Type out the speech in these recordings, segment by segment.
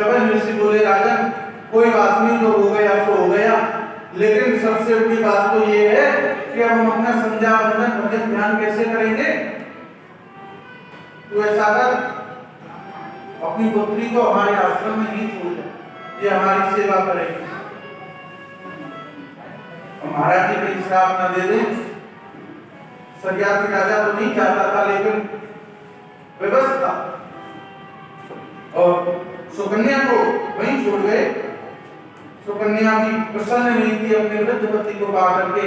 चवन ऋषि बोले राजन कोई बात नहीं, जो हो गया सो हो गया, लेकिन सबसे बड़ी बात तो ये है कि अब हम अपना संध्या वंदन भजन ध्यान कैसे करेंगे। तो ऐसा कर, अपनी पुत्री को हमारे आश्रम में नहीं छोड़ दे, ये हमारी सेवा करेगी। महाराज जी कहीं श्राप न दे दें। सरियाती राजा तो नहीं चाहता था, लेकिन व्यवस्था और सुकन्या को वहीं छोड़ गए। सुकन्या भी प्रसन्न नहीं थी अपने वृद्ध पति को पा करके।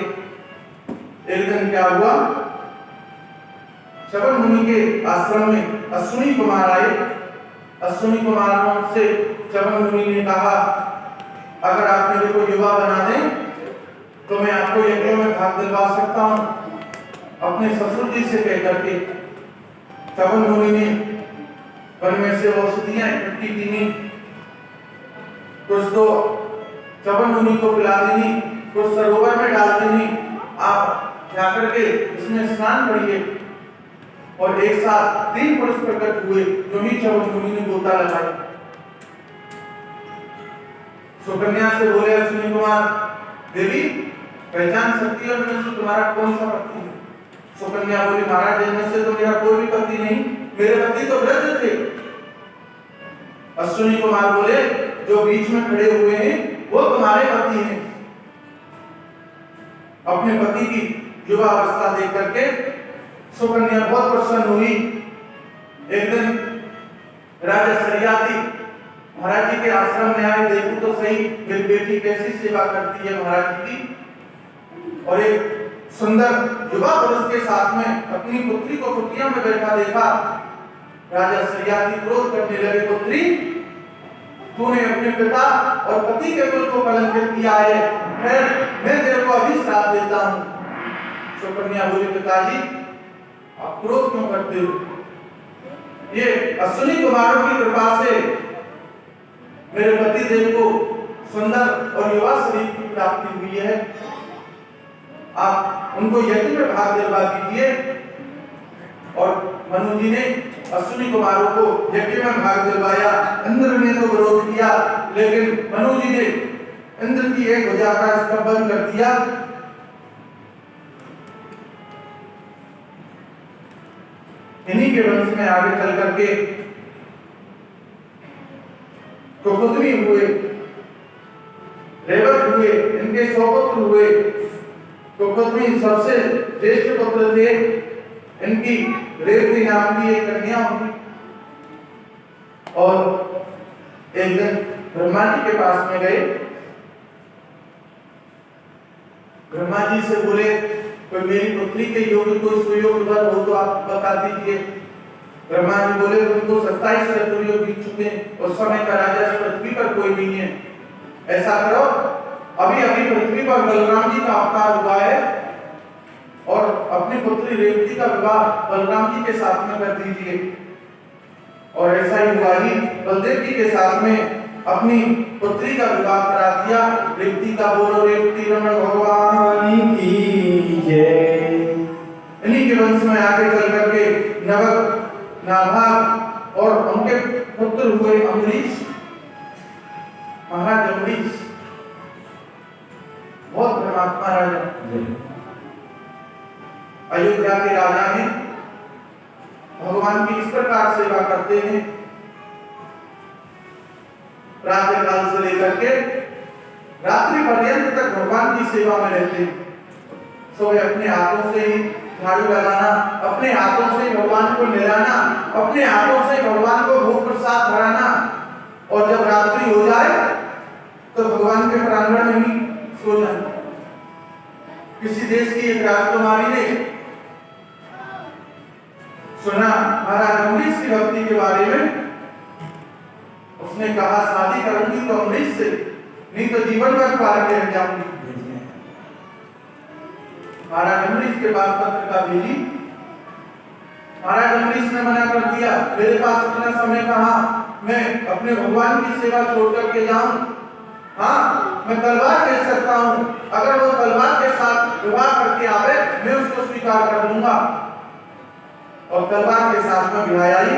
एक दिन क्या हुआ, शबन मुनि के आश्रम में अश्विनी कुमार आए। अश्विनी कुमार से शबन मुनि ने कहा अगर आप मेरे को युवा बना दें तो मैं आपको यज्ञों में भाग दिलवा सकता हूँ। अपने ससुर जी से कह करके शबन मुनि ने वन में से औषधियां इकट्ठी की, कुछ तो शबन मुनि को पिला देनी, कुछ सरोवर में डाल देनी, आप जाकर के इसमें स्नान करिए। और एक साथ 3 पुरुष प्रकट हुए, जो ही शबन मुनि ने गोता लगाई। सुकन्या से बोले अश्विनी कुमार, देवी पहचान सकती है उनमें से तुम्हारा कौन सा पति है? सुकन्या बोली महाराज इनमें से तो मेरा कोई भी पति नहीं, मेरे पति तो वृद्ध थे। अश्विनी कुमार बोले जो बीच में खड़े हुए हैं वो तुम्हारे पति हैं। अपने पति की युवा अवस्था देख करके सुकन्या बहुत प्रसन्न हुई। एक दिन राजा सरियाती महाराज जी के आश्रम में आए, देखो तो सही मेरी बेटी कैसी सेवा करती है महाराज जी की। और एक सुंदर युवा पुरुष के साथ में अपनी पुत्री को कुटिया में बैठा देखा। राजा सरियाती क्रोध करने लगे, पुत्री तूने अपने पिता और पति के कुल को कलंकित किया है, फिर मैं तेरे को अभी श्राप देता हूँ। सुकन्या बोली पिताजी आप क्रोध क्यों करते हो? ये अश्विनी कुमारों की कृपा से मेरे पति देव को सुंदर और युवा शरीर की प्राप्ति हुई है। आप उनको यज्ञ में भाग दिलवा दीजिए। और मनु जी ने अश्विनी कुमारों को यज्ञ में भाग दिलवाया। इंद्र ने तो विरोध किया, लेकिन मनु जी ने इंद्र की एक भुजा का स्तंभन कर दिया। इन्हीं के वंश में आगे चल करके कुमुदनी हुए, रेवत हुए, इनके 100 पुत्र हुए। कुमुदनी सबसे ज्येष्ठ पुत्र थे। इनकी रेवती नाम की एक कन्या हुई। और एक दिन ब्रह्मा जी के पास में गए। ब्रह्मा जी से बोले कोई मेरी पुत्री के योग्य कोई सुयोग वर हो तो आप बता दीजिए। ब्रह्मा जी बोले तुमको 27 ऋतुयोग बीत चुके, उस समय का राजा इस पृथ्वी पर कोई नहीं है। ऐसा करो अभी अभी पृथ्वी पर बलराम जी का अवतार हुआ है और अपनी पुत्री रेवती का विवाह बलराम जी के साथ में कर दीजिए। और ऐसा ही हुआ ही बलदेव जी के साथ में अपनी पुत्री का विवाह करा दिया। रेवती का बोलो रेवती रमण भगवान की जय। इन्हीं के वंश में आगे चल करके नवक, नाभाग और उनके पुत्र हुए अम्बरीश, महाराज अम्बरीश बहुत धर्मात्मा राजा। अयोध्या के राजा हैं, भगवान की इस प्रकार सेवा करते हैं। प्रातः काल से लेकर के रात्रि पर्यंत तक भगवान की सेवा में रहते हैं। सुबह अपने हाथों से ही झाड़ू लगाना, अपने हाथों से भगवान को नहलाना, अपने हाथों से भगवान को भोग प्रसाद कराना। और जब रात्रि हो जाए तो भगवान के प्रांगण में ही सो जाना। किसी देश की एक राजकुमारी ने सुना महाराज अम्बरीश की भक्ति के बारे में। उसने कहा शादी करूंगी तो अम्बरीश से, नहीं तो जीवन भर पार के रह जाऊंगी। महाराज अम्बरीश के पास पत्रिका भेजी। महाराज अम्बरीश ने मना कर दिया, मेरे पास इतना समय कहाँ, मैं अपने भगवान की सेवा छोड़ करके जाऊं। हाँ मैं तलवार दे सकता हूँ, अगर वो तलवार के साथ विवाह करके आवे मैं उसको स्वीकार कर लूंगा। और तलवार के साथ में विवाह आई।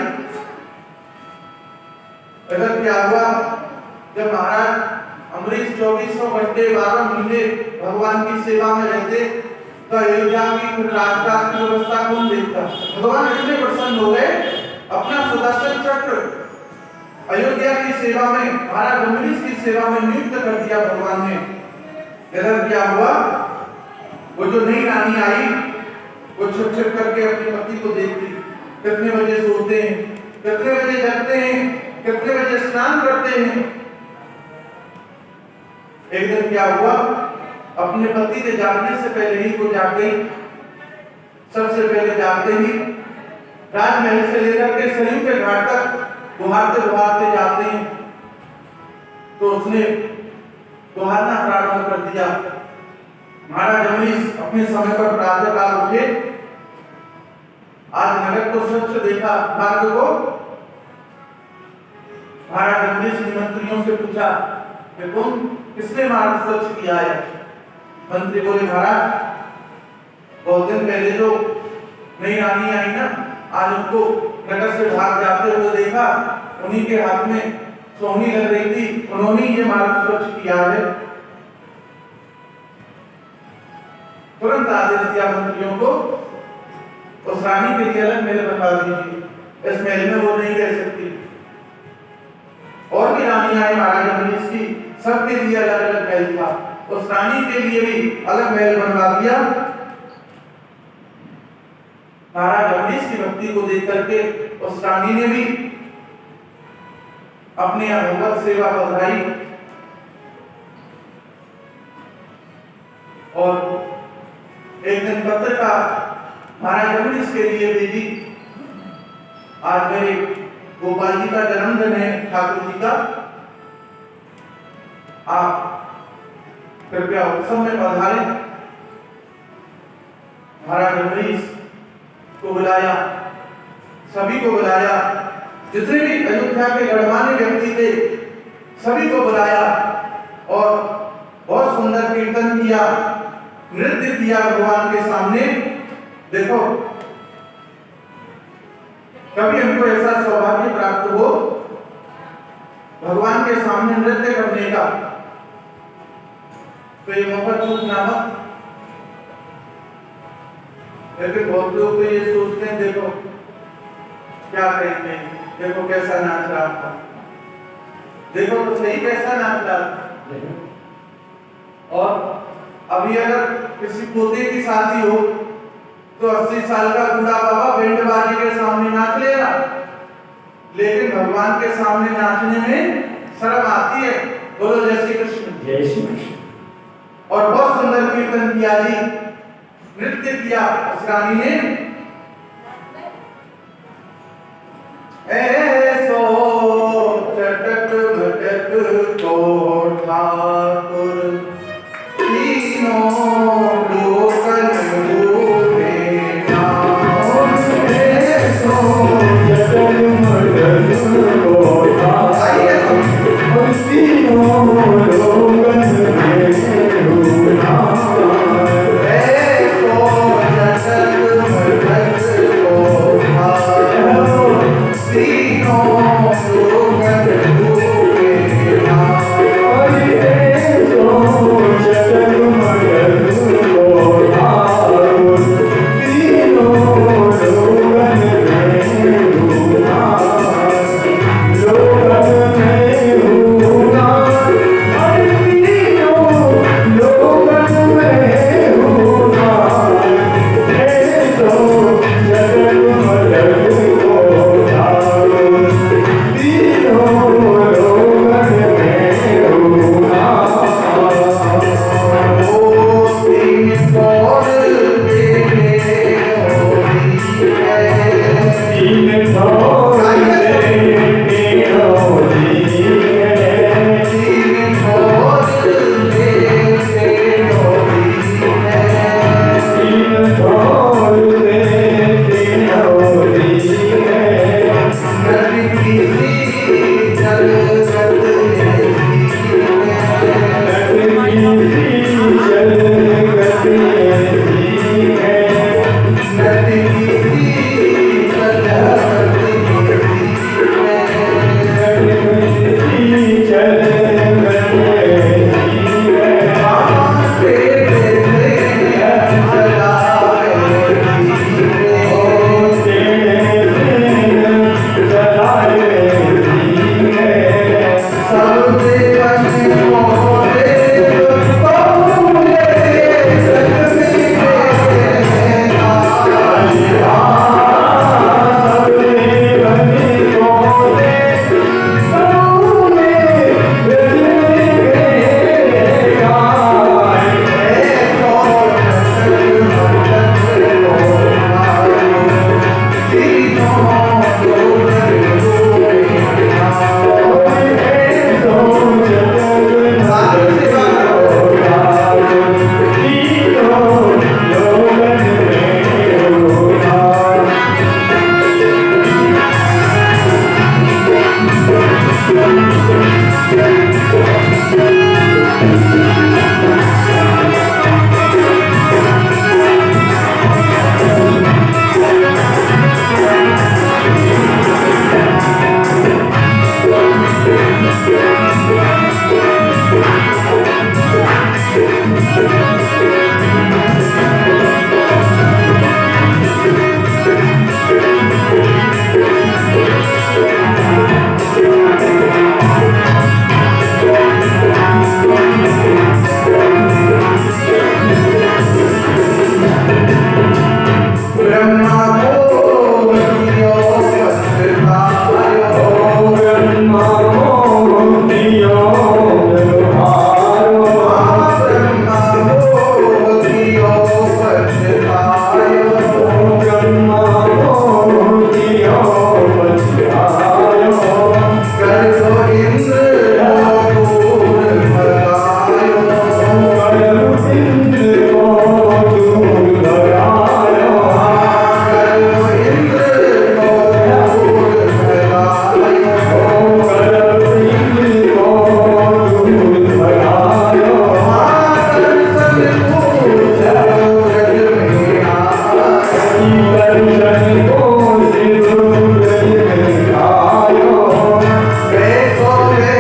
इधर क्या हुआ, जब महाराज अम्बरीश 2400 घंटे 12 महीने भगवान की सेवा में रहते तो अयोध्या की राजकाज की व्यवस्था कौन देखता। भगवान इतने प्रसन्न हो गए, अपना सुदर्शन चक्र अयोध्या की सेवा में, महाराज अम्बरीश की सेवा में नियुक्त कर दिया भगवान ने। इधर क्या हुआ, वो जो नई रानी आई वो छुप छुप करके अपने पति को देखती, कितने बजे सोते हैं, कितने बजे जगते हैं, कितने बजे स्नान करते हैं। एक दिन क्या हुआ, अपने पति के जागने से पहले ही वो जाग गई। सबसे पहले जागते ही राजमहल से लेकर के सरयू के घाट तक गुहारते गुहारते जाते हैं, तो उसने गुहारना प्रारंभ कर दिया। महाराज अम्बरीश अपने समय पर प्रातःकाल उठे, आज नगर को स्वच्छ देखा मार्ग को। महाराज अम्बरीश ने मंत्रियों से पूछा कि तुम किसने मार्ग स्वच्छ किया है। मंत्री बोले, महाराज बहुत दिन पहले जो नई रानी आई ना, आज उनको नगर से भाग जाते हुए देखा, उन्हीं के हाथ में सोहनी लग रही थी, उन्होंने ये मार्ग स्वच्छ किया है। तुरंत आदेश दिया मंत्रियों को, उस रानी के लिए अलग महल बनवा दीजिए, इस महल में वो नहीं रह सकती। और भी रानियां आई महाराज अम्बरीश की, सबके लिए अलग अलग महल था, उस रानी के लिए भी अलग महल बनवा दिया। महाराज अम्बरीश की भक्ति को देख करके उस रानी ने भी अपनी भगवत सेवा बढ़ाई और एक दिन पत्रिका महाराज अम्बरीश के लिए भेजी, आज मेरे गोपाल जी का जन्मदिन है, ठाकुर जी का, आप कृपया उत्सव में पधारें। महाराज अम्बरीश को बुलाया, सभी को बुलाया, जितने भी अयोध्या के गणमान्य व्यक्ति थे सभी को बुलाया और बहुत सुंदर कीर्तन किया, नृत्य किया भगवान के सामने। देखो, कभी हमको ऐसा सौभाग्य प्राप्त हो भगवान के सामने नृत्य करने का, तो ये मौका चूकना मत। लेकिन बहुत लोग तो ये सोचते हैं, देखो क्या करेंगे, देखो कैसा नाच रहा था, देखो तो सही कैसा नाच रहा था। और अभी अगर किसी पोते की शादी हो तो 80 साल का बूढ़ा बाबा बैंड बाजे के सामने नाच लेगा, लेकिन भगवान के सामने नाचने में शर्म आती है। बोलो जय श्री कृष्ण। जय श्री कृष्ण। और बहुत सुंदर कीर्तन किया जी, नृत्य किया उस रानी ने। ऐसो चटक भटक को ठाकुर तीनों लोकन रूपे नाम। ऐसो चटक भटक को ठाकुर तीनों लोकन रूपे नाम। Beso de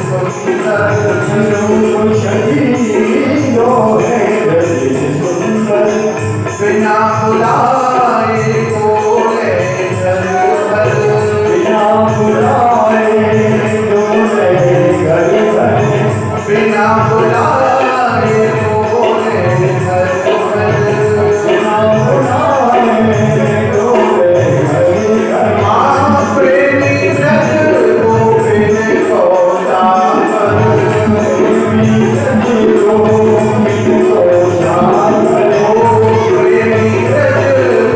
सुंदर रूप शरीरो है रति सुंदर बिना बुलाए बोले घर भर बिना बुलाए डोले घर घर बिना बुलाए बोले घर भर बिना बुलाए डोले घर घर हाँ प्रेमी रज गोविंद को दामन प्रेमी सजीरो मिलो जाकर ओ प्रेमी रज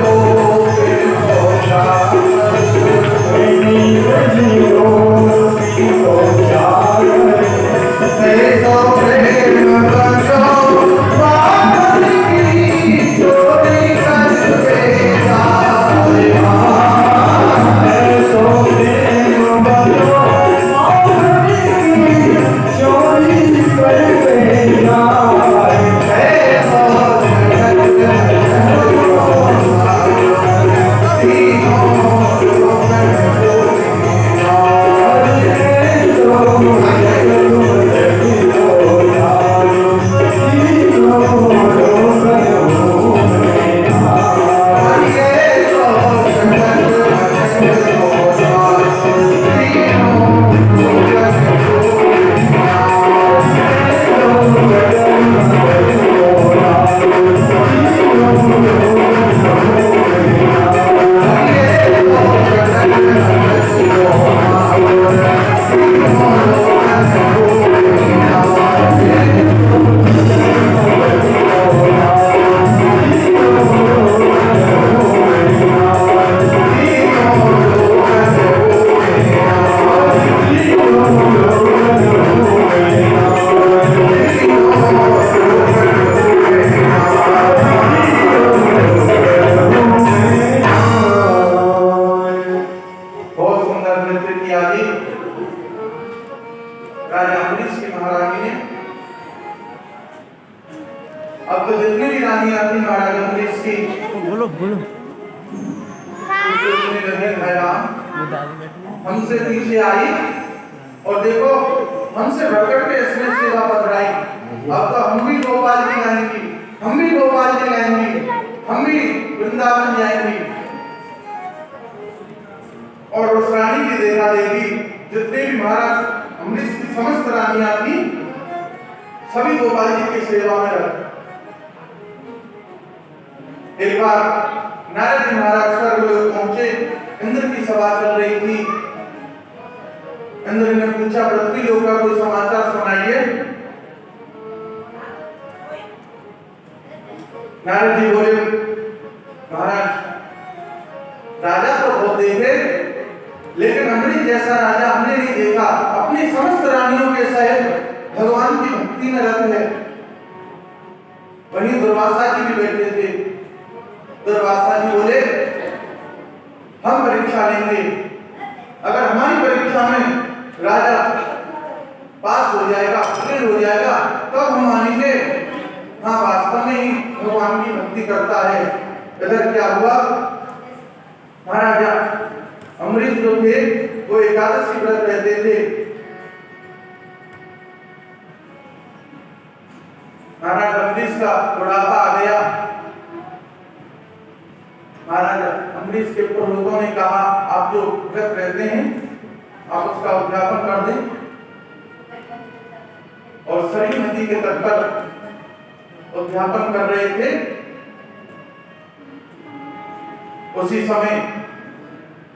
गोविंद को दामन प्रेमी सजीरो मिलो जाकर ऐसो प्रेम बंधो बाबन की चोरी करके जाए ऐसो प्रेम बनो चोरी करके जाए ऐसो बहुत सुंदर नृत्य किया जी राजा अम्बरीश की महारानी ने। अब तो जितनी भी रानियां थी महाराजा अम्बरीश की बोलो बोलो उनके लगे हैरान, हमसे पीछे आई और देखो हमसे भड़कट के इसने सेवा पधराई। अब तो हम भी गोपाल जी गाएंगी, हम भी गोपाल जी गाएंगी, हम भी वृंदावन जाएंगी। और उस रानी की देखा देखी जितने भी महाराज अम्बरीश की समस्त रानियां थी सभी गोपाल जी की सेवा में रख। एक बार नारद जी महाराज स्वर्गलोक पहुंचे, इंद्र की सभा चल रही थी। इंद्र ने पूछा पृथ्वी लोक का कोई समाचार सुनाइए। नारद जी बोले महाराज राजा तो बहुत देखे लेकिन अम्बरीश जैसा राजा हमने नहीं देखा। अपनी समस्त रानियों के सहित भगवान की भक्ति में रत है। वहीं दुर्वासा जी भी बैठे थे। दुर्वासा जी बोले हम परीक्षा लेंगे, अगर हमारी परीक्षा में राजा पास हो जाएगा, फेल हो जाएगा तो हम मानेंगे हाँ वास्तव में ही भगवान की भक्ति करता है। इधर क्या हुआ, महाराजा अम्बरीश जो थे वो एकादशी व्रत रहते थे। महाराज अम्बरीश का बुढ़ापा आ गया। महाराज अम्बरीश के पुरोहितों ने कहा आप जो व्रत रहते हैं आप उसका उद्यापन कर दें। और सरयू नदी के तट पर उद्यापन कर रहे थे। उसी समय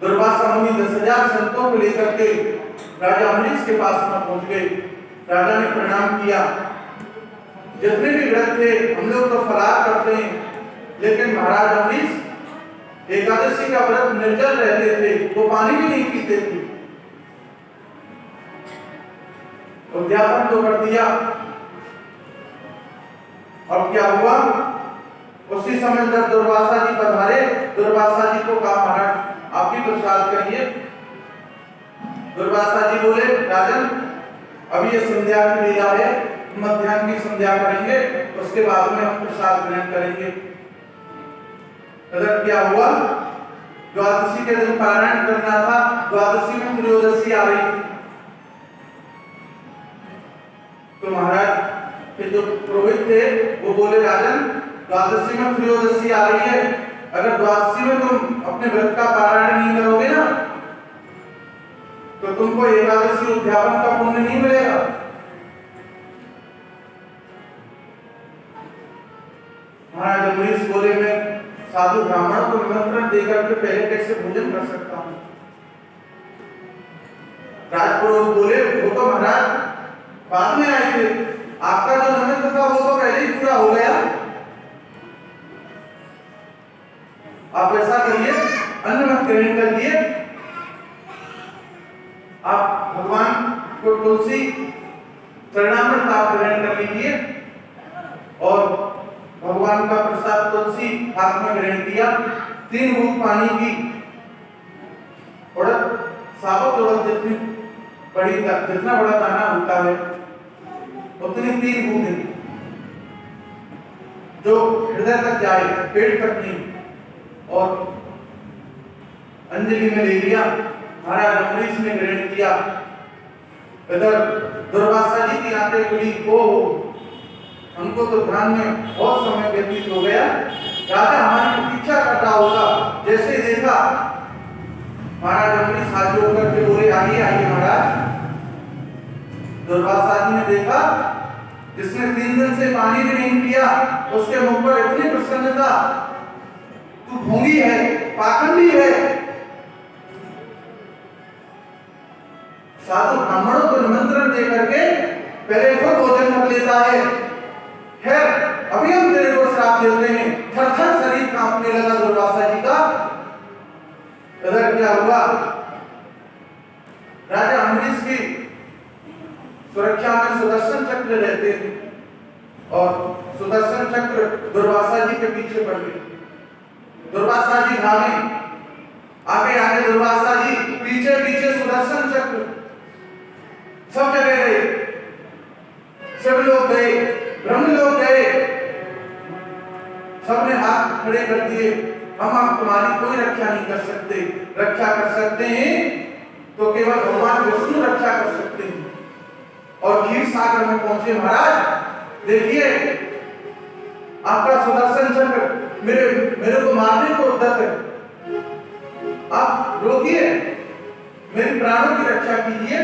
दुर्वासा मुनि 10,000 संतों को लेकर के राजा अम्बरीश के पास में पहुंच गए। राजा ने प्रणाम किया। जितने भी व्रत थे हम लोग तो फलाहार करते हैं, लेकिन महाराज अम्बरीश एकादशी का व्रत निर्जल रहते थे, वो पानी भी नहीं पीते थे। उद्यापन तो कर दिया। अब क्या हुआ, उसी समय जब दुर्वासा जी पधारे, दुर्वासा जी को कहा महाराज आप भी प्रसाद करिए। दुर्वासा जी बोले राजन अभी ये संध्या की वेला है, मध्याह्न की संध्या करेंगे, उसके बाद में हम प्रसाद ग्रहण करेंगे। अगर क्या हुआ, द्वादशी के दिन पारायण करना था, द्वादशी में त्रयोदशी आ रही। तो महाराज के जो पुरोहित थे वो बोले, राजन द्वादशी में त्रयोदशी आ रही है, अगर द्वादशी में तुम अपने व्रत का पारायण नहीं करोगे ना तो तुमको एकादशी उद्यापन का पुण्य नहीं मिलेगा। महाराज अम्बरीश बोले, मैं साधु ब्राह्मणों को निमंत्रण देकर के पहले कैसे भोजन कर सकता हूँ। राजपुरोहित बोले, वो तो महाराज बाद में आए थे, आपका जो निमित्त था वो तो पहले ही पूरा हो गया। आप ऐसा करिए, अन्न मत ग्रहण करिए, आप भगवान को तुलसी चरणामृत आप ग्रहण कर लीजिए और भगवान का प्रसाद तुलसी हाथ में ग्रहण किया, 3 घूंट पानी की, उड़द साबुत उड़द जितना बड़ा दाना होता है उतनी 3 घूंट जो हृदय तक जाए, पेट तक नहीं, और अंजलि में ले लिया। महाराज अम्बरीश ने ग्रहण किया। इधर दुर्वासा जी की आंखें खुली, ओ हमको तो ध्यान में बहुत समय व्यतीत हो गया, राजा हमारी प्रतीक्षा कर रहा होगा। जैसे देखा महाराज अम्बरीश हाथ जोड़ करके बोले, आइए आइए महाराज। दुर्वासा जी ने देखा जिसने 3 दिन से पानी भी नहीं पिया, उसके मुख पर इतनी प्रसन्नता, तू भोंगी है, पाखंडी है। साधु ब्राह्मणों को निमंत्रण दे करके पहले खुद भोजन कर लेता है, खैर अभी हम तेरे को श्राप देते हैं। थर थर शरीर कांपने लगा दुर्वासा जी का। इधर क्या हुआ, राजा अम्बरीश की सुरक्षा में सुदर्शन चक्र रहते थे और सुदर्शन चक्र दुर्वासा जी के पीछे पड़ गए। दुर्वासा जी भागे, आगे आगे दुर्वासा जी, पीछे पीछे सुदर्शन चक्र, सब जगह गए, सब लोग गए, ब्रह्मलोक गए, सबने हाथ खड़े कर दिए, हम तुम्हारी कोई रक्षा नहीं कर सकते, रक्षा कर सकते हैं तो केवल भगवान विष्णु रक्षा कर सकते हैं। और क्षीर सागर में पहुंचे। महाराज देखिए आपका सुदर्शन चक्र मेरे को मारने को उद्यत है, आप रोकिए, मेरे प्राणों की रक्षा कीजिए।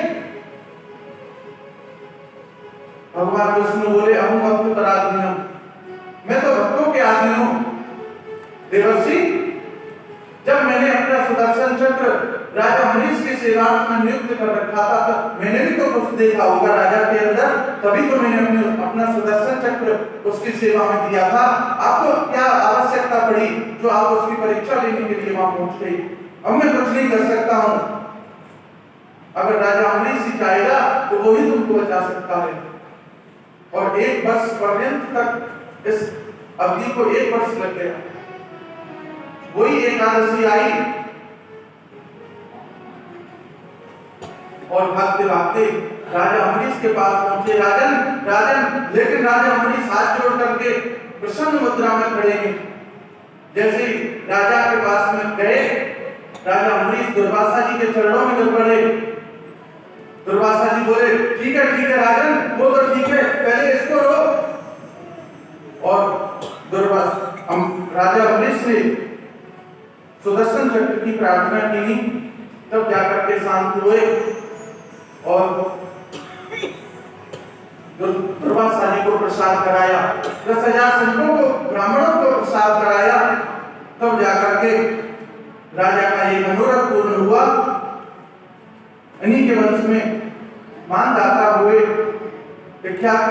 भगवान विष्णु बोले, अहम भक्त पराधीनम, मैं तो भक्तों के अधीन हूं। देवर्षि, जब मैंने अपना सुदर्शन चक्र राजा अम्बरीश की सेवा में नियुक्त कर रखा था, तो मैंने भी तो कुछ देखा होगा राजा के अंदर, तभी तो मैंने अपना सुदर्शन चक्र उसकी सेवा में दिया था। आपको क्या आवश्यकता पड़ी जो आप उसकी परीक्षा लेने के लिए वहां पहुंच गई? अब मैं कुछ नहीं कर सकता हूं। अगर राजा अम्बरीश ही चाहेगा तो वो ही तुमको बचा सकता है। और 1 वर्ष पर्यंत तक इस अवधि को 1 वर्ष लग गया। वही एकादशी आई और भागते भागते राजा अम्बरीश के पास पहुंचे। राजन, लेकिन राजा अम्बरीश हाथ जोड़ करके प्रसन्न मुद्रा में खड़े हैं। जैसे ही राजा के पास में गए, राजा अम्बरीश दुर्वासा जी के चरणों में गिर पड़े। दुर्वासा जी बोले, ठीक है राजन, वो तो ठीक है, पहले इसको रोक। और राजा अम्बरीश ने सुदर्शन चक्र की प्रार्थना की, तब जाकर के शांत हुए और दुर्वासा जी को प्रसाद कराया, 10,000 संतों को, ब्राह्मणों को प्रसाद कराया। तब जाकर के राजा का ये मनोरथ पूर्ण हुआ। इन्हीं के वंश में मानदाता हुए विख्यात।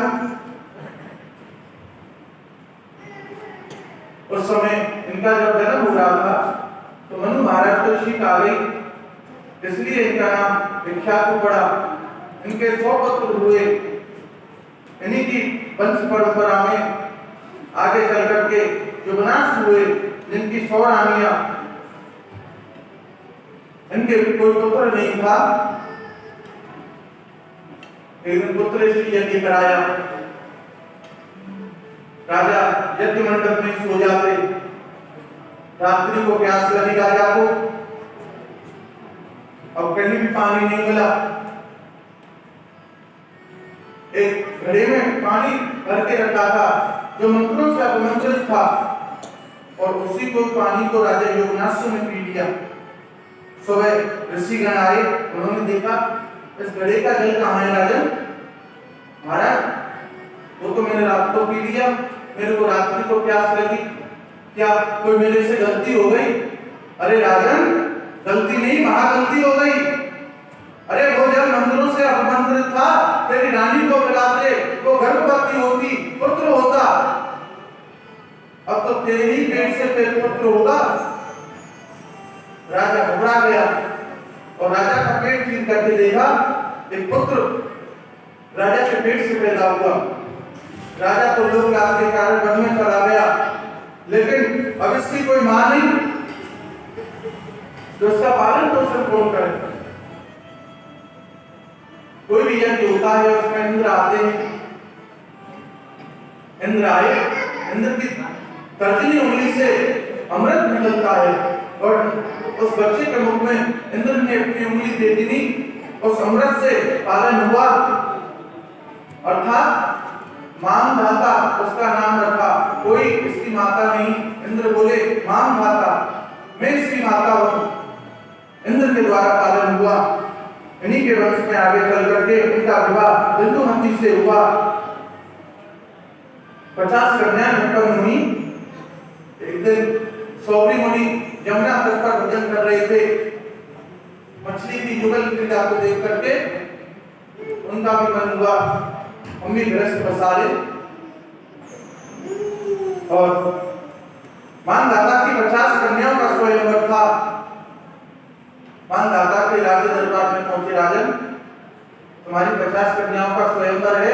उस समय इनका जब जन्म हो रहा था तो मनु महाराज को छींक आ गई, इसलिए इनका नाम विख्यात पड़ा। इनके 100 पुत्र हुए। इन्हीं की वंश परंपरा में आगे चल करके जो विनाश हुए, जिनकी 100 रानियां, इनके कोई पुत्र नहीं था। एक दिन पुत्र यज्ञ कराया। राजा यज्ञ मंडप में सो जाते, रात्रि को प्यास लगी राजा को, अब कहीं भी पानी नहीं मिला। एक घड़े में पानी भर के रखा था जो मंत्रों से अपमंत्रित था, और उसी को पानी को राजा योगनाथ ने पी लिया। सुबह ऋषिगण आए, उन्होंने देखा इस घड़े का जल कहाँ है राजन? महाराज वो तो मैंने रात को पी लिया, मेरे को रात्रि को प्यास लगी, क्या कोई मेरे से गलती हो गई? अरे राजन गलती नहीं, महागलती हो गई। अरे वो जल मंत्रों से अपमंत्रित था, तेरी रानी को पिलाते वो गर्भवती होती, पुत्र होता। अब तो तेरे ही पेट से तेरे पुत्र होगा। राजा घबरा गया और राजा का पेट चीर करके देखा, एक पुत्र राजा के पेट से पैदा हुआ। राजा तो लोग लाभ के कारण वन में चला गया, लेकिन अब इसकी कोई मां नहीं तो उसका पालन पोषण कौन करे? कोई भी यज्ञ होता है उसमें इंद्र आते हैं। इंद्र आए, इंद्र की तर्जनी उंगली से अमृत निकलता है और उस बच्चे के मुख में इंद्र ने अपनी उंगली दे दी, उस अमृत से पालन हुआ, अर्थात मान धाता उसका नाम रखा। कोई इसकी माता नहीं, इंद्र बोले मान धाता, मैं इसकी माता हूं। इंद्र के द्वारा पालन हुआ। इन्हीं के वंश में आगे चल करके उनका विवाह बिंदुमती से हुआ। 50 कन्याएं उत्पन्न हुई। एक दिन सौरी मुनि यमुना तट पर भोजन कर रहे थे। मछली की युगल क्रीड़ा को देख करके उनका भी मन हुआ हम भी गृहस्थ बसा ले, और मानदाता की 50 कन्याओं का स्वयंवर था। मानदाता के राज दरबार में पहुंचे, राजन तुम्हारी 50 कन्याओं का स्वयंवर है,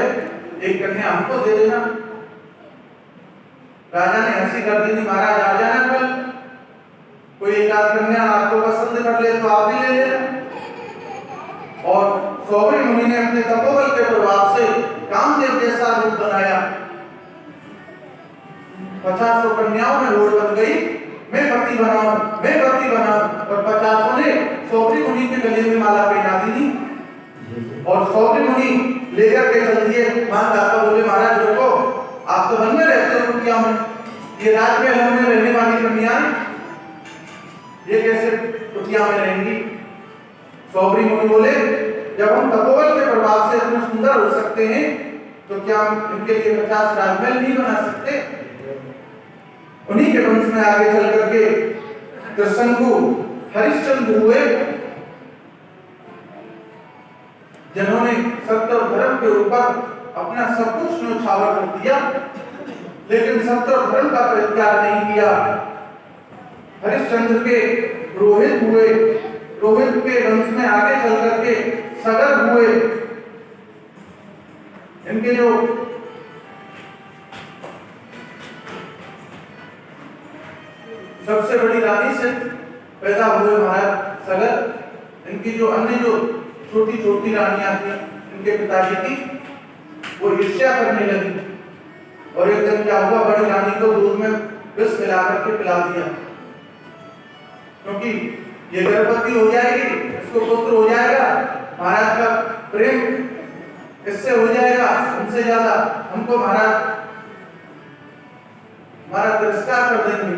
एक कन्या हमको दे देना। राजा ने हंसी कर दी, महाराज आ जाना कल, कोई एक आध कन्या आपको पसंद कर ले तो आप भी ले लेना। और सौरी मुनि ने अपने तपोबल के प्रभाव से कामदेव जैसा रूप बनाया। 50 कन्याओं में होड़ बन गई, मैं पति बनाऊं, मैं पति बनाऊं, और 50 ने सौरी मुनि के गले में माला पहना दी और सौरी मुनि लेकर के चल दिए। मानदाता बोले महाराज रुको, आप तो वन में रहते हो कुटिया में, ये राजमहल में रहने वाली कन्याएं ये कैसे कुटिया में रहेंगी? सौरी मुनि बोले जब हम तपोबल के प्रभाव से इतने सुंदर हो सकते हैं तो क्या हम इनके लिए 50 राजमहल नहीं बना सकते? उन्हीं के वंश में आगे चल करके कृष्णु हरिश्चंद्र हुए, जिन्होंने सत्य और धर्म के ऊपर अपना सब कुछ न्यौछावर कर दिया, लेकिन सत्य और धर्म का परित्याग नहीं किया। हरिश्चंद्र के रोहित हुए, रोहित के वंश में आगे चल करके सगर हुए। इनके जो सबसे बड़ी रानी से पैदा हुए महाराज सगर, इनकी जो अन्य जो छोटी छोटी रानियां थी इनके पिताजी की, वो ईर्ष्या करने लगी और एक दिन क्या हुआ, बड़ी रानी को दूध में विष मिला करके पिला दिया, क्योंकि ये गर्भवती हो जाएगी, इसको पुत्र हो जाएगा, महाराज का प्रेम इससे हो जाएगा, उनसे ज्यादा हमको महाराज हमारा तिरस्कार कर देंगे।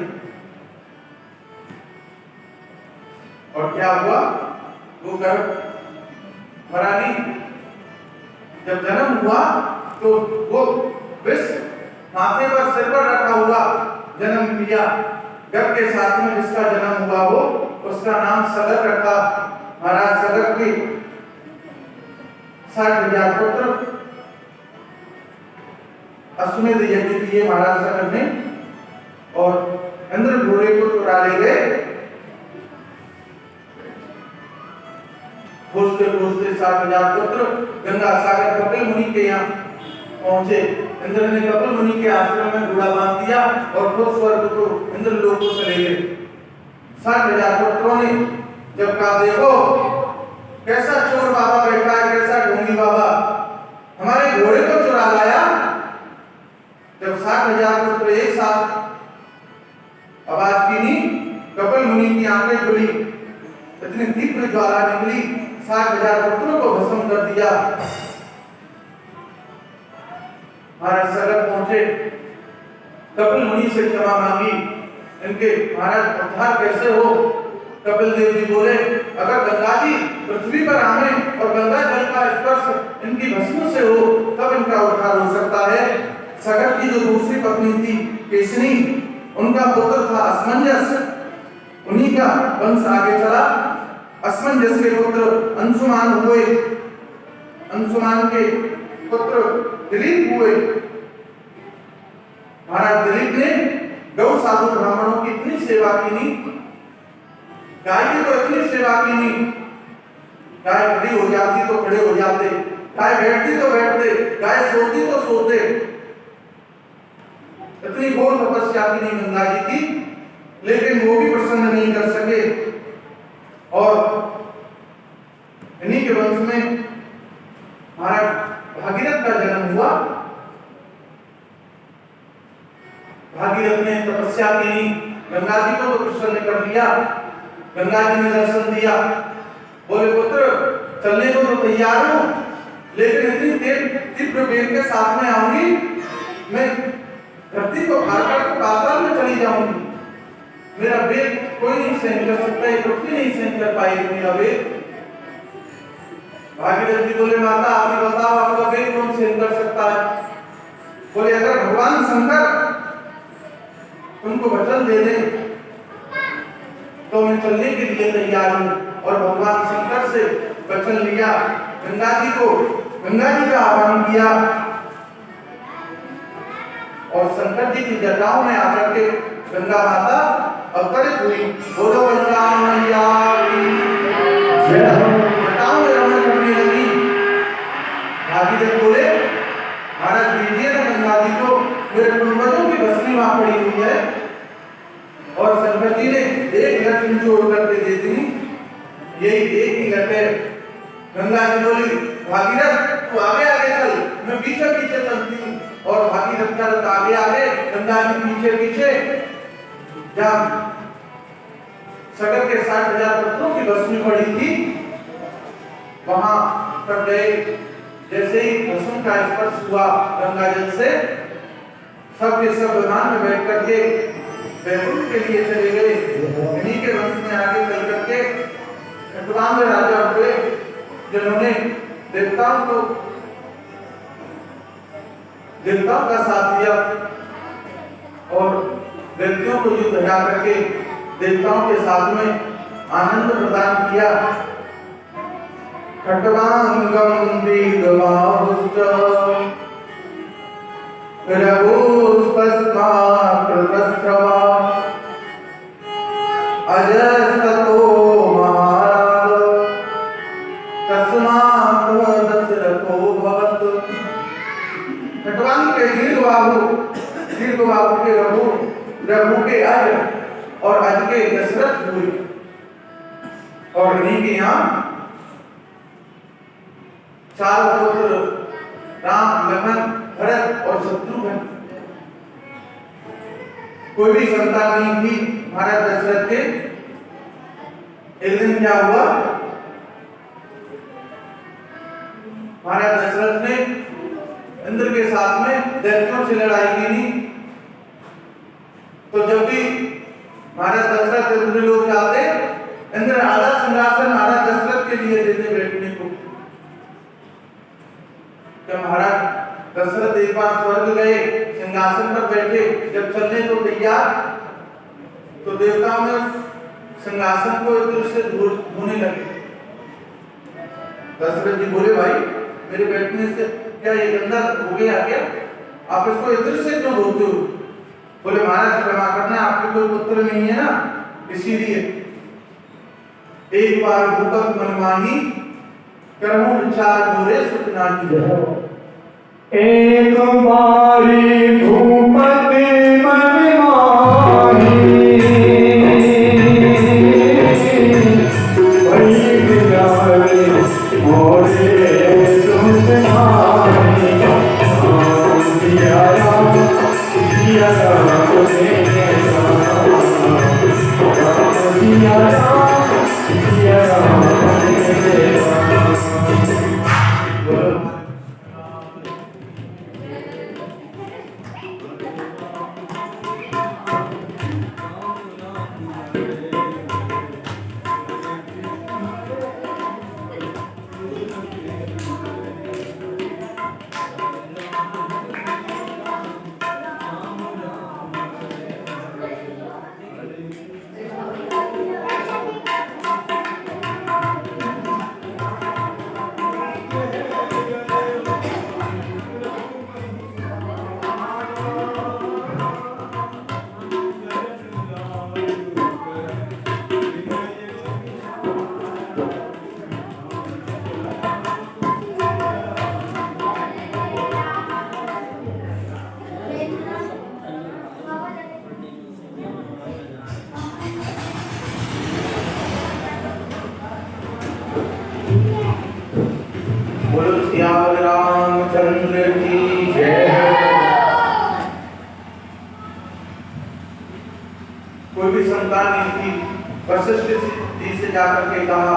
और क्या हुआ, वो गर्भवती जब जन्म हुआ तो वो विष माथे पर सिर पर रखा हुआ जन्म लिया। गर्भ के साथ में जिसका जन्म हुआ वो उसका नाम सगर रखा। महाराज सगर की 60,000 पुत्र अश्वमेध यज्ञ किए महाराज सगर ने, और इंद्र घोड़े को चुरा ले गए। खोजते खोजते 60,000 पुत्र गंगा सागर कपिल मुनि के यहाँ पहुंचे। इंद्र ने कपिल मुनि के आश्रम में घोड़ा बांध दिया और खुद स्वर्ग को इंद्र लोक को चले गए। 60,000 पुत्रों ने जब कहा देखो कैसा चोर बाबा बैठा है, कैसा ढोंगी बाबा, हमारे घोड़े को चुरा लाया। जब 60,000 पुत्र एक साथ आवाज की, कपिल मुनि की आंखें खुली, इतनी तीव्र ज्वाला निकली, 60,000 पुत्रों को भस्म कर दिया। महाराज सगर पहुंचे, कपिल मुनि से क्षमा मांगी। इनके महाराज उद्धार कैसे हो? कपिल देव जी बोले, अगर गंगा जी पृथ्वी पर आए और गंगा जल का स्पर्श इनकी भस्म से हो तब इनका उद्धार हो सकता है। सगर की जो दूसरी पत्नी थी केसनी, उनका पुत्र था असमंजस, उन्हीं का वंश आगे चला। असमंजस के पुत्र अंशुमान हुए, अंशुमान के पुत्र दिलीप हुए। महाराज दिलीप ने गौ साधु ब्राह्मणों की इतनी सेवा की नहीं, गाय की तो इतनी सेवा की नहीं, गाय खड़ी हो जाती तो खड़े हो जाते, गाय बैठती तो बैठते, गाय सोती तो सोते। इतनी घोर तपस्या की नहीं गंगा जी की, लेकिन वो भी प्रसन्न नहीं कर सके। और इन्हीं के वंश में महाराज भागीरथ का जन्म हुआ। भागीरथ ने तपस्या की, गंगा जी को तो प्रसन्न कर दिया। गंगा जी ने दर्शन दिया, बोले पुत्र चलने को तो तैयार हूं, लेकिन इतनी तीव्र वेग के साथ में आऊंगी, मैं धरती को पार कर पाताल में चली जाऊंगी। मेरा वेग कोई नहीं सहन कर सकता, ये पृथ्वी नहीं सहन कर पाएगी मेरा वेग। भागीरथ जी बोले, माता आप ही बताओ आपका वेग कौन सहन कर सकता है? बोले, अगर भगवान शंकर तुमको वचन दे दे तो मैं चलने के लिए तैयार हूं। और भगवान शंकर से वचन लिया, गंगा जी का आह्वान किया और शंकर जी की जटाओं में आकर के गंगा माता अवतरित हुई। बोलो गंगा मैया की जय। जटाओं में रमण करने लगी। भागीरथ बोले, महाराज दीजिए ना गंगा जी को, मेरे पूर्वजों की भस्मी वहां पड़ी हुई है। और शंकर जी ने एक लट निचोड़ करके दे दी, यही एक ही लट है। गंगा जी बोली, भागीरथ तू आगे आगे चल, मैं पीछे पीछे चलती हूँ। और भागीरथ का रथ आगे आगे, गंगा जी पीछे पीछे। जब सगर के 60,000 पुत्रों की भस्मी पड़ी थी, वहां तक गए। जैसे ही भस्म का स्पर्श हुआ गंगा जल से, सब के सब विमान में बैठ करके वैकुंठ के लिए चले गए। इन्हीं के वंश में आगे चल करके खटवांग राजा हुए, जिन्होंने देवताओं का साथ दिया और दैत्यों को युद्ध हरा करके देवताओं के साथ में आनंद प्रदान किया। खटवांगम दीर्घबाहुश्च रघुस्पस्माकृतस्रवा अजस्ततो महाराज तस्मात् दशरथो भवत्। खटवांग के दीर्घबाहु के रघु के अज और अज के दशरथ हुए। और इन्हीं के यहाँ 4 पुत्र राम, लखन, भरत और शत्रुघ्न। कोई भी संतान नहीं थी महाराज दशरथ के। एक दिन क्या हुआ, महाराज दशरथ ने इंद्र के साथ में दैत्यों से लड़ाई की नहीं। तो जब भी महाराज दशरथ इंद्र लोग जाते, इंद्र आधा सिंहासन महाराज दशरथ के लिए देते बैठने को। जब महाराज दशरथ एक बार स्वर्ग गए, सिंहासन पर बैठे, जब चलने को तैयार, तो देवताओं ने सिंहासन को एक दूसरे से धोने लगे। दशरथ जी बोले, भाई मेरे बैठने से क्या ये गंदा हो गया क्या? आप इसको इधर से क्यों धोते हो? बोले, महाराज क्षमा करना, आपके कोई पुत्र नहीं है ना, इसीलिए। एक बार भूपत मन माही, करहु विचार मोरे सुख नाही। एक बारी भूपत मन माही, वही विचारे मोरे सुख नाही। सिया राम सिया राम सिया राम। रामचंद्र की जय। कोई भी संतान नहीं थी, वशिष्ठ जी से जाकर के कहा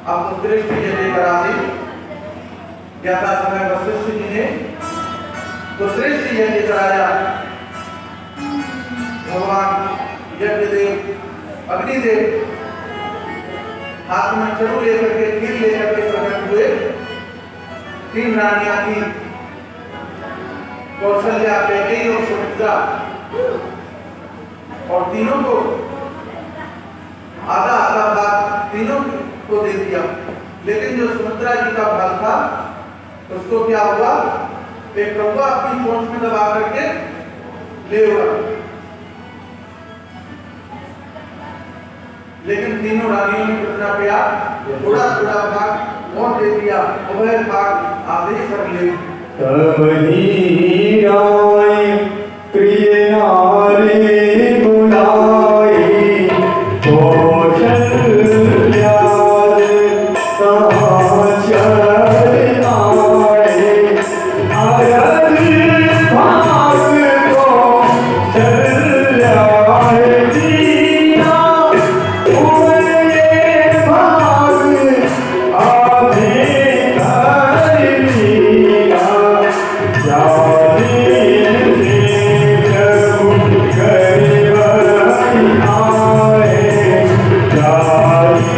आप उत्कृष्ट यज्ञ लेकर आ दे। ज्ञाता समय वशिष्ठ जी ने उत्कृष्ट यज्ञ कराया। भगवान यज्ञदेव अग्निदेव हाथ में चरु लेकर के खीर लेकर के प्रकट हुए। 3 रानियां थी, कौशल्या, कैकेयी और सुमित्रा, और तीनों को आधा आधा भाग तीनों को दे दिया। लेकिन जो सुमित्रा जी का भाग था उसको क्या हुआ, एक कौवा अपनी चोंच में दबा करके ले उड़ा। लेकिन तीनों रानियों ने कितना किया, थोड़ा थोड़ा भाग और दे दिया, उभय भाग आधे कर ले। तब ही राय प्रिय नारी बुलाई, कौशल्या कहाँ चल आए, अरद भाग कौशल्या दीना, उड़े भाग आधे कर लिया, जालिम से प्रभु गरीब आए, जालिम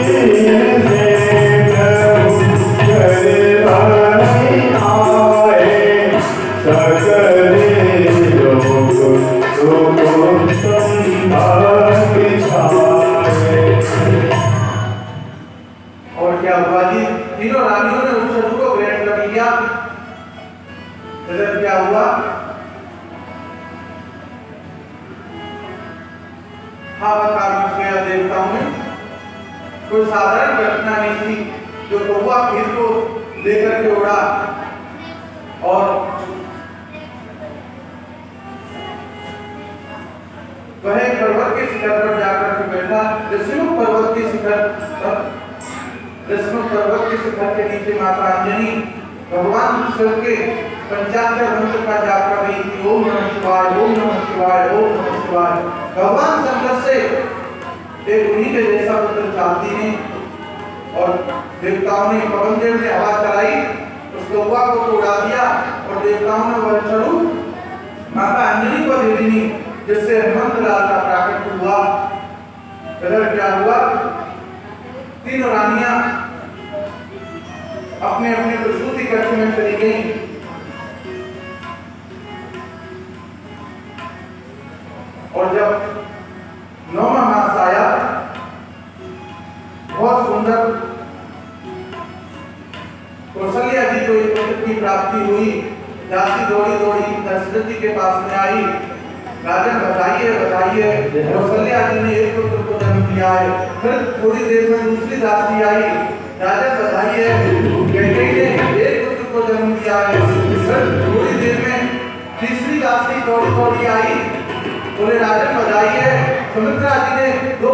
से प्रभु गरीब आए, सकले लोग सुख संभाग छाए। और क्या हुआ जी, तीनों रानियों ने उस चरु को ग्रहण कर लिया। फिर क्या हुआ, हाहाकार मच गया देवताओं में। कोई साधारण घटना नहीं थी। जो कौवा खीर को लेकर के उड़ा और वह पर्वत के शिखर पर जाकर के बैठा। ऋषिमुख पर्वत के शिखर पर, ऋषिमुख पर्वत के शिखर के नीचे माता अंजनी भगवान शिव के पंचाक्षर मंत्र का जाप कर रही थी। ओम नमः शिवाय, ओम नमः शिवाय, ओम नमः शिवाय। भगवान शंकर से एक उन्हीं के जैसा मंत्र चाहती है और देवताओं ने, पवन देव ने हवा चलाई, उस कौवा को तो उड़ा दिया और देवताओं ने वह चरु माता अंजनी को दे दी, जिससे हनुमंत लाल का प्राकट हुआ। फिर क्या हुआ, तीनों रानियां अपने अपने प्रसूति कक्ष में चली गई। और जब 9वां मास आया, बहुत सुंदर कौशल्या जी को एक पुत्र की प्राप्ति हुई। दासी दौड़ी दौड़ी दशरथ जी के पास में आई, राजन बताइए बताइए, कौशल्या जी ने एक पुत्र को जन्म दिया है। फिर थोड़ी देर में दूसरी दासी आई, राजन बताइए, कैकेयी ने एक पुत्र को जन्म दिया है। फिर थोड़ी देर में तीसरी दासी दौड़ी दौड़ी आई, बोले राजन बताइए, सुमित्रा जी ने 2